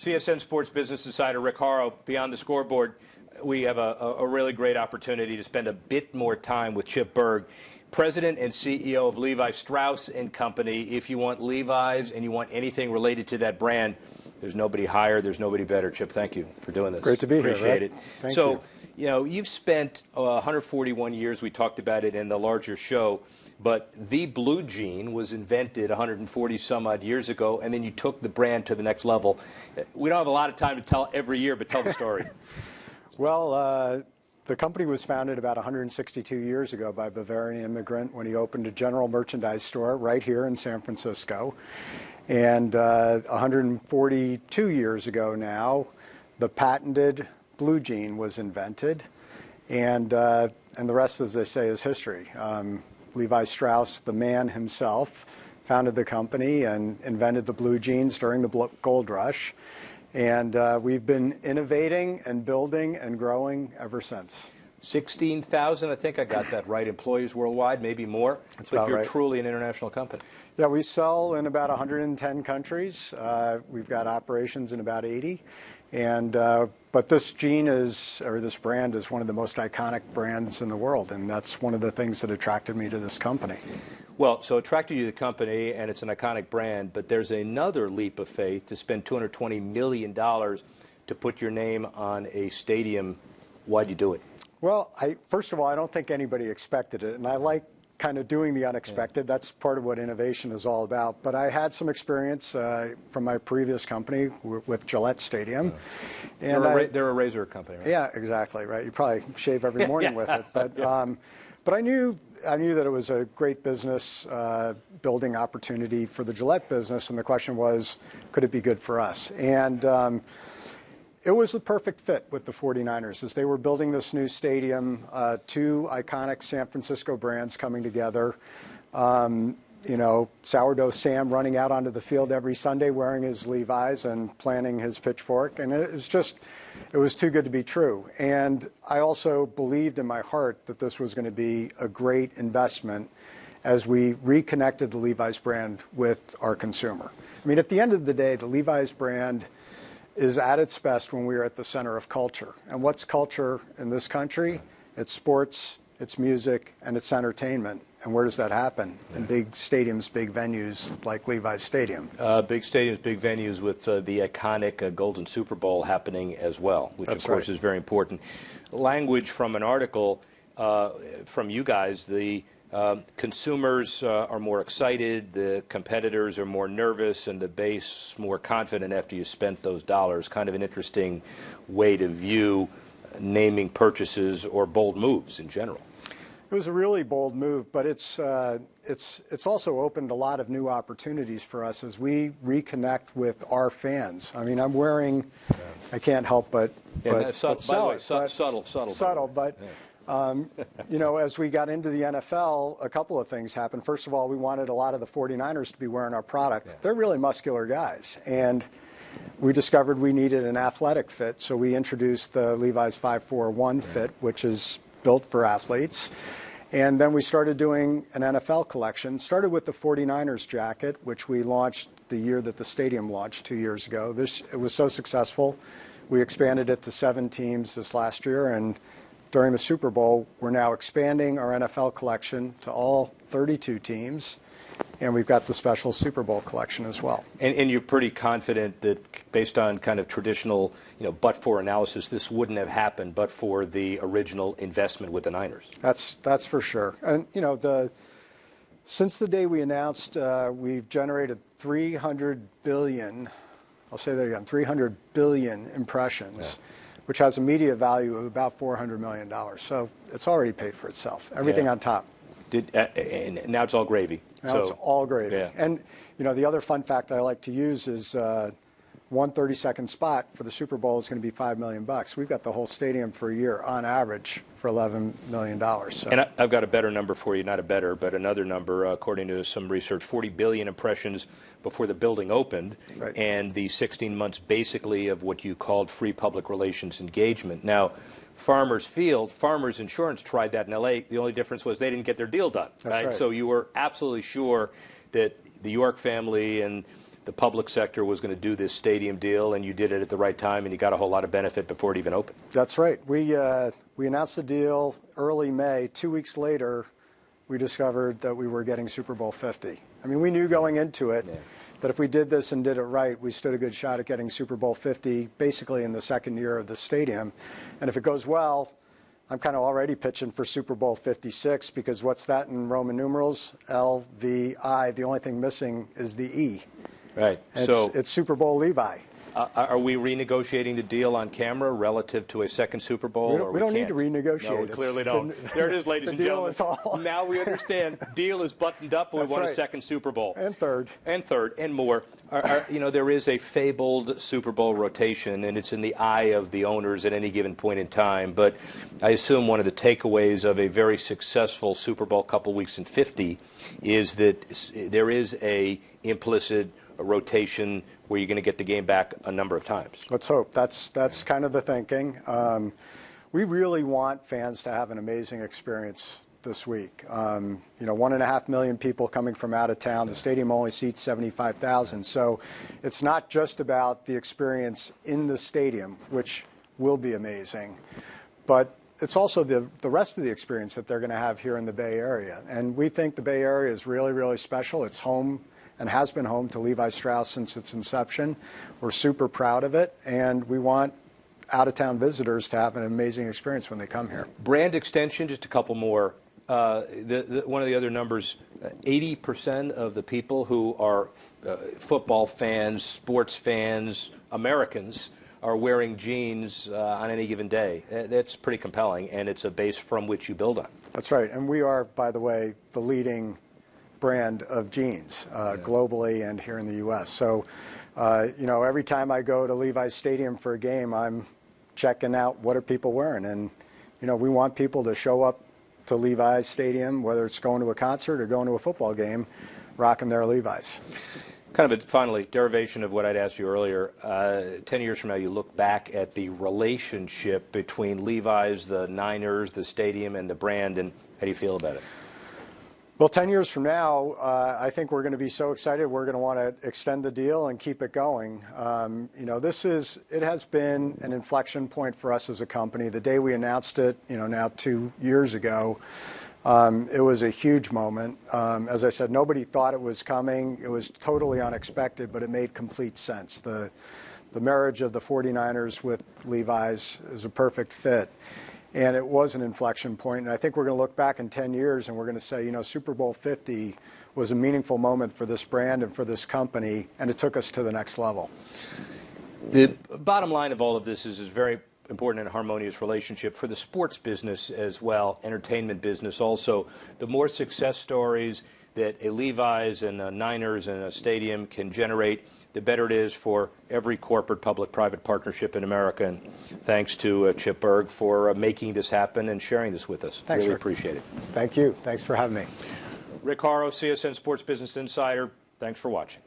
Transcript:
CSN Sports Business Insider Rick Horrow, Beyond the Scoreboard. We have a really great opportunity to spend a bit more time with Chip Bergh, President and CEO of Levi Strauss & Company. If you want Levi's and you want anything related to that brand, there's nobody higher, there's nobody better. Chip, thank you for doing this. Great to be here. Appreciate it. Thank you. You know, you've spent 141 years, we talked about it in the larger show, but the blue jean was invented 140 some odd years ago, and then you took the brand to the next level. We don't have a lot of time to tell every year, but tell the story. Well, the company was founded about 162 years ago by a Bavarian immigrant when he opened a general merchandise store right here in San Francisco. And 142 years ago now, the patented blue jean was invented. And the rest, as they say, is history. Levi Strauss, the man himself, founded the company and invented the blue jeans during the gold rush. And we've been innovating and building and growing ever since. 16,000, I think I got that right, employees worldwide, maybe more. That's but about you're right. Truly an international company. Yeah, we sell in about 110 countries. We've got operations in about 80. And but this jean is, or this brand is one of the most iconic brands in the world, and that's one of the things that attracted me to this company. Well, so attracted you to the company, and it's an iconic brand, but there's another leap of faith to spend $220 million to put your name on a stadium. Why'd you do it? Well, first of all, I don't think anybody expected it, and I like kind of doing the unexpected. Yeah. That's part of what innovation is all about. But I had some experience from my previous company with Gillette Stadium. Yeah. And they're a razor company, right? Yeah, exactly, right. You probably shave every morning with it. But, but I knew that it was a great business building opportunity for the Gillette business, and the question was, could it be good for us? And it was the perfect fit with the 49ers as they were building this new stadium, two iconic San Francisco brands coming together. You know, Sourdough Sam running out onto the field every Sunday wearing his Levi's and planting his pitchfork. And it was too good to be true. And I also believed in my heart that this was going to be a great investment as we reconnected the Levi's brand with our consumer. I mean, at the end of the day, the Levi's brand is at its best when we are at the center of culture. And what's culture in this country? It's sports, it's music, and it's entertainment. And where does that happen? In big stadiums, big venues like Levi's Stadium. Big stadiums, big venues with the iconic Golden Super Bowl happening as well, which That's of course right. is very important. Language from an article from you guys, the consumers are more excited, the competitors are more nervous, and the base more confident after you spent those dollars. Kind of an interesting way to view naming purchases or bold moves in general. It was a really bold move, but it's also opened a lot of new opportunities for us as we reconnect with our fans. I mean, I'm wearing, I can't help but subtle, but. Yeah. You know, as we got into the NFL, a couple of things happened. First of all, we wanted a lot of the 49ers to be wearing our product. Yeah. They're really muscular guys. And we discovered we needed an athletic fit, so we introduced the Levi's 541 fit, which is built for athletes. And then we started doing an NFL collection. Started with the 49ers jacket, which we launched the year that the stadium launched 2 years ago. It was so successful, we expanded it to 7 teams this last year, and during the Super Bowl, we're now expanding our NFL collection to all 32 teams, and we've got the special Super Bowl collection as well. And you're pretty confident that, based on kind of traditional, but-for analysis, this wouldn't have happened but for the original investment with the Niners. That's for sure. And since the day we announced, we've generated 300 billion. I'll say that again: 300 billion impressions. Yeah. Which has a media value of about $400 million. So it's already paid for itself. Everything on top. And now it's all gravy. Now it's all gravy. Yeah. And the other fun fact I like to use is one 30-second spot for the Super Bowl is going to be $5 million. We've got the whole stadium for a year on average for $11 million. So. And I've got a better number for you, not a better, but another number, according to some research, 40 billion impressions before the building opened, right. And the 16 months basically of what you called free public relations engagement. Now, Farmers Insurance tried that in L.A. The only difference was they didn't get their deal done. That's right. So you were absolutely sure that the York family and the public sector was going to do this stadium deal, and you did it at the right time, and you got a whole lot of benefit before it even opened. That's right. We announced the deal early May. 2 weeks later, we discovered that we were getting Super Bowl 50. I mean, we knew going into it that if we did this and did it right, we stood a good shot at getting Super Bowl 50 basically in the second year of the stadium. And if it goes well, I'm kind of already pitching for Super Bowl 56, because what's that in Roman numerals? LVI. The only thing missing is the E. Right. It's Super Bowl Levi. Are we renegotiating the deal on camera relative to a second Super Bowl? We don't need to renegotiate. No, we clearly don't. There it is, ladies and gentlemen. Now we understand. Deal is buttoned up, and we want a second Super Bowl. And third. And third, and more. There is a fabled Super Bowl rotation, and it's in the eye of the owners at any given point in time. But I assume one of the takeaways of a very successful Super Bowl couple weeks in 50 is that there is a implicit rotation where you're going to get the game back a number of times. Let's hope. That's kind of the thinking. We really want fans to have an amazing experience this week. 1.5 million people coming from out of town. The stadium only seats 75,000. So it's not just about the experience in the stadium, which will be amazing, but it's also the rest of the experience that they're going to have here in the Bay Area. And we think the Bay Area is really, really special. It's home and has been home to Levi Strauss since its inception. We're super proud of it, and we want out-of-town visitors to have an amazing experience when they come here. Brand extension, just a couple more. One of the other numbers, 80% of the people who are football fans, sports fans, Americans, are wearing jeans on any given day. That's pretty compelling, and it's a base from which you build on. That's right, and we are, by the way, the leading brand of jeans globally and here in the U.S. So, every time I go to Levi's Stadium for a game, I'm checking out what are people wearing. And, we want people to show up to Levi's Stadium, whether it's going to a concert or going to a football game, rocking their Levi's. Kind of a, finally, derivation of what I'd asked you earlier. 10 years from now, you look back at the relationship between Levi's, the Niners, the stadium, and the brand, and how do you feel about it? Well, 10 years from now, I think we're going to be so excited we're going to want to extend the deal and keep it going. It has been an inflection point for us as a company. The day we announced it, now 2 years ago, it was a huge moment. As I said, nobody thought it was coming. It was totally unexpected, but it made complete sense. The marriage of the 49ers with Levi's is a perfect fit. And it was an inflection point. And I think we're going to look back in 10 years and we're going to say, Super Bowl 50 was a meaningful moment for this brand and for this company, and it took us to the next level. The bottom line of all of this is very important and harmonious relationship for the sports business as well, entertainment business also. The more success stories that a Levi's and a Niners and a stadium can generate, the better it is for every corporate public-private partnership in America. And thanks to Chip Bergh for making this happen and sharing this with us. Thanks, really Rick. Appreciate it. Thank you. Thanks for having me. Rick Horrow, CSN Sports Business Insider. Thanks for watching.